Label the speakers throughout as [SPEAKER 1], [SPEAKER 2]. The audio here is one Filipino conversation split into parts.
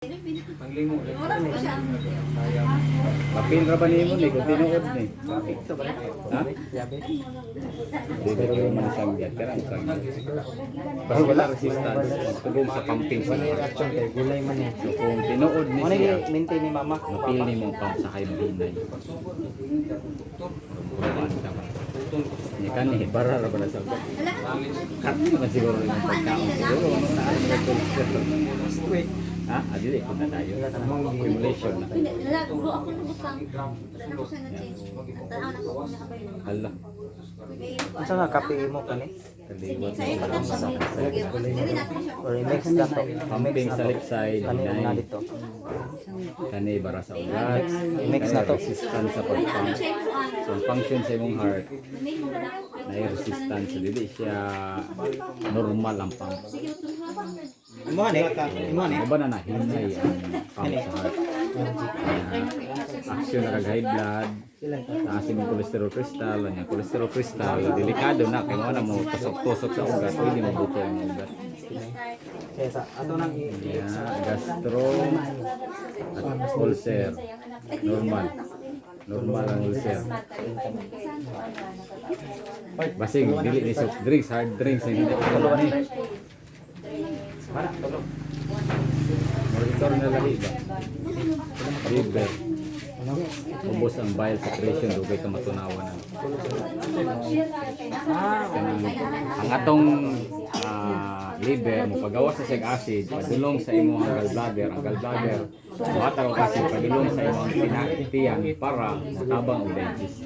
[SPEAKER 1] Panglimo. Kapil ra ba nimo ni kung tinuod ni? Ha? Dili ko man isang gyat kara isang. Basta wala resistance tugong sa pumping sa reaction kay gulay man ni. So kung tinuod ni siya,
[SPEAKER 2] maintain ni mama.
[SPEAKER 1] mapil ni mo pang sa kay mahinay. Ni kan ni bara ra ba na sa. Kat man siguro yung pagkaon siguro ano na ang ha? Adili ko na tayo. Simulation na. Hala.
[SPEAKER 2] Unsa nga kape mo kani?
[SPEAKER 1] Kaliwat.
[SPEAKER 2] Or mix na to.
[SPEAKER 1] Pumping sa left side.
[SPEAKER 2] Kani na dito.
[SPEAKER 1] Kani bara sa ugat.
[SPEAKER 2] Mix na to.
[SPEAKER 1] Resistance sa pag-pump. So ang function sa imong heart na resistance. So dili siya normal ang pump.
[SPEAKER 2] Imo ni, imo ni.
[SPEAKER 1] Iba na nahinay ang pump sa heart. Aksyon na kag high blood. Taas yung cholesterol crystal, ang cholesterol crystal, delikado na kay mo na mo tusok-tusok sa ugat, pwede mo buto ang ugat.
[SPEAKER 2] Kaya sa ato nang
[SPEAKER 1] Gastro at ulcer. Normal ang ulcer. Basing dili ni soft drinks, hard drinks hindi ko ni.
[SPEAKER 2] para tulog.
[SPEAKER 1] Monitor na lahi ba? Liver. Ubos ang bile secretion dugay ka matunawan na. Ang atong liver mo pagawas sa seg acid padulong sa imong gallbladder. Ang gallbladder buhatan og acid padulong sa imong tiyan para matabang ang digest.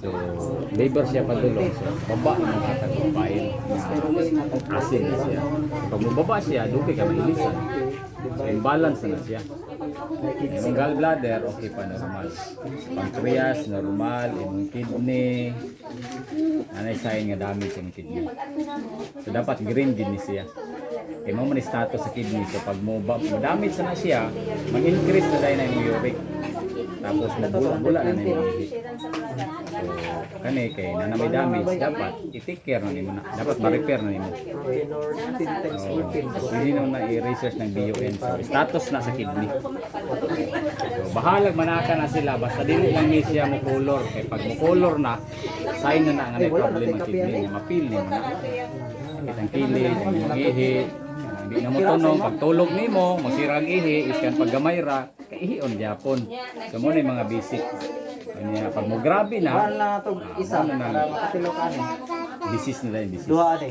[SPEAKER 1] So liver siya padulong so baba ang atang bile acid na siya. Pag mababa siya dugay ka mailisan. So imbalance na siya. Yung gallbladder, okay pa, normal. Pancreas, normal. Yung kidney, anay sayang nga damage yung kidney. So dapat green din ni siya. Kaya mo man status sa kidney. So pag mo damage na siya, mag-increase na dahil na yung uric. Tapos mabula na na yung uric. So kani kay na may damage, dapat i-take care na nimo na. Dapat ma-repair na nimo. Hindi na i-research ng BUN. So status na sa kidney. So, bahalag manaka na sila basta dili lang ni siya mo color kay pag mo color na sign na nga may problem ang kidney niya mapil ni mo na kitang kilid ang ihi hindi na mo tunong pag tulog nimo masira ang ihi iskan pag gamay ra kay ihion gyapon so mo ni mga basic niya pag mo grabe na
[SPEAKER 2] Wala na to isa
[SPEAKER 1] na
[SPEAKER 2] para makatilo ka ni.
[SPEAKER 1] disease na disease
[SPEAKER 2] Duha ani.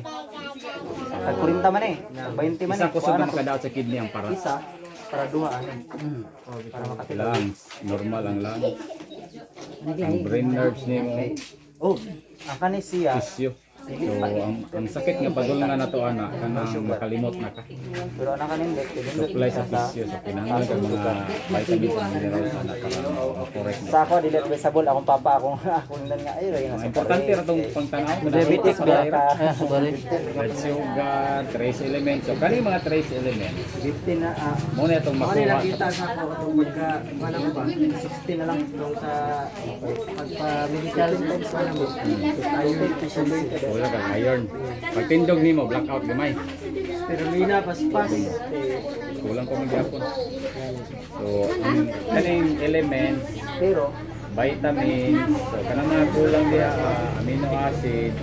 [SPEAKER 2] Kag 40 man eh. 20 man
[SPEAKER 1] isa
[SPEAKER 2] eh.
[SPEAKER 1] ko sa makadaot sa kidney ang para
[SPEAKER 2] Isa para duha ani. Para makatilo.
[SPEAKER 1] lungs normal ang lungs ang brain nerves nimo
[SPEAKER 2] Oh, ang kani siya.
[SPEAKER 1] tissue. So ang sakit nga padulungan na to ana kanang makalimot na ka.
[SPEAKER 2] Pero ana kanin dek
[SPEAKER 1] Supply sa tissue so kinahanglan ka mga vitamins and minerals na para correct
[SPEAKER 2] sa ako dili vegetable akong papa akong nan nga ay na
[SPEAKER 1] na. Importante ra tong pangtanaw
[SPEAKER 2] diabetes ba ka?
[SPEAKER 1] red sugar, trace elements. So kani mga trace elements
[SPEAKER 2] 50 na
[SPEAKER 1] mo na itong makuha.
[SPEAKER 2] nakita sa ako atong pagka wala mo ba 60 na lang tong sa pagpa medical wala mo. Tayo
[SPEAKER 1] Wala kang iron. Pag tindog nimo blackout gamay.
[SPEAKER 2] pero lina paspas
[SPEAKER 1] Kulang pa magyapon. So ang kaning elements
[SPEAKER 2] pero
[SPEAKER 1] vitamins, so kanang mga kulang diha amino acid,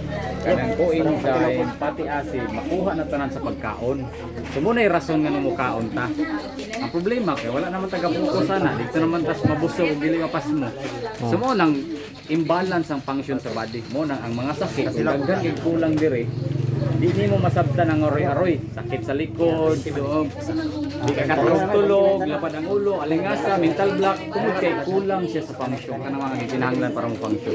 [SPEAKER 1] kanang coenzyme, fatty acid, makuha na tanan sa pagkaon. So muna yung rason nga mo kaon ta. Ang problema kay wala naman taga-focus sana, dito naman tas mabusog ug dili mapas mo. So mo nang imbalance ang function sa body mo nang ang mga sakit kung daghan kay kulang dire. Di nimo masabtan ang aroy-aroy, sakit sa likod, doon. Di ka katulog-tulog, lapad ang ulo, alingasa, mental block, tungod kay kulang siya sa function kanang mga kinahanglan para mo function.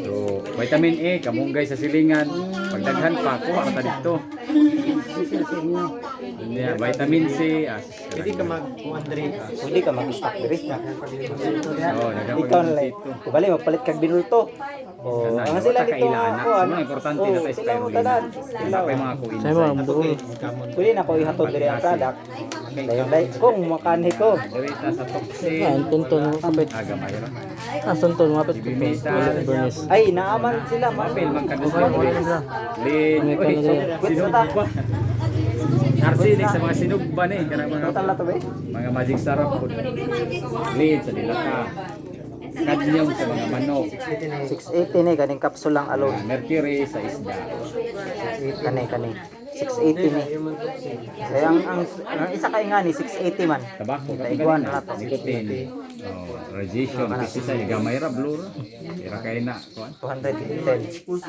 [SPEAKER 1] So, vitamin A, kamunggay sa silingan, pagdaghan pa, kuha ka dito. Yeah, vitamin C,
[SPEAKER 2] hindi ka hindi ka mag-stock diri na.
[SPEAKER 1] oh,
[SPEAKER 2] Ikaw na lang. Kubali magpalit kag binulto. Oh, ang sila dito
[SPEAKER 1] ako, ano importante na tayo spirulina. Isa pa yung mga coenzyme.
[SPEAKER 2] Pwede na ko ihatod diri ang product. Dayon dai kung makani ko.
[SPEAKER 1] Dirita sa toxin.
[SPEAKER 3] Tunton mo kapit.
[SPEAKER 1] Gamay ra.
[SPEAKER 3] Tunton mo kapit.
[SPEAKER 1] Ibimetal.
[SPEAKER 2] Ay naaman sila
[SPEAKER 1] Mapil man kadto. Lin. Sinubo pa. Arsenic sa mga sinugban eh. Kanang
[SPEAKER 3] Total na to ba?
[SPEAKER 1] mga magic sarap po. Lead sa dilata. Cadmium sa mga manok.
[SPEAKER 3] 680 ni kaning capsule lang alone.
[SPEAKER 1] Mercury sa isda.
[SPEAKER 3] Kani 680 ni. Kaya ang isa kay nga ni 680 man.
[SPEAKER 1] Tabako.
[SPEAKER 3] Taiguan na to.
[SPEAKER 1] Nicotine. Oh, radiation. Kasi sa gamay ra blue ra. Ira kay na. kuan.
[SPEAKER 3] 210. 110 plus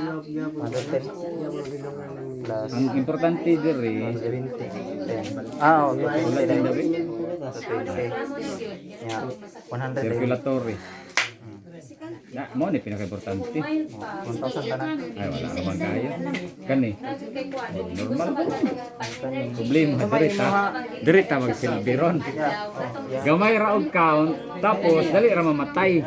[SPEAKER 1] Ang importante diri
[SPEAKER 3] 70. Ah, okay.
[SPEAKER 1] ulat ang dawi.
[SPEAKER 3] 120. Yeah. 100.
[SPEAKER 1] Circulatory. Na mo ni pinaka-importante.
[SPEAKER 3] 1,000 ka na.
[SPEAKER 1] Ay wala naman kayo. Kani. Normal. Problema diri ta magsilbiron. Gamay ra og count tapos dali ra mamatay.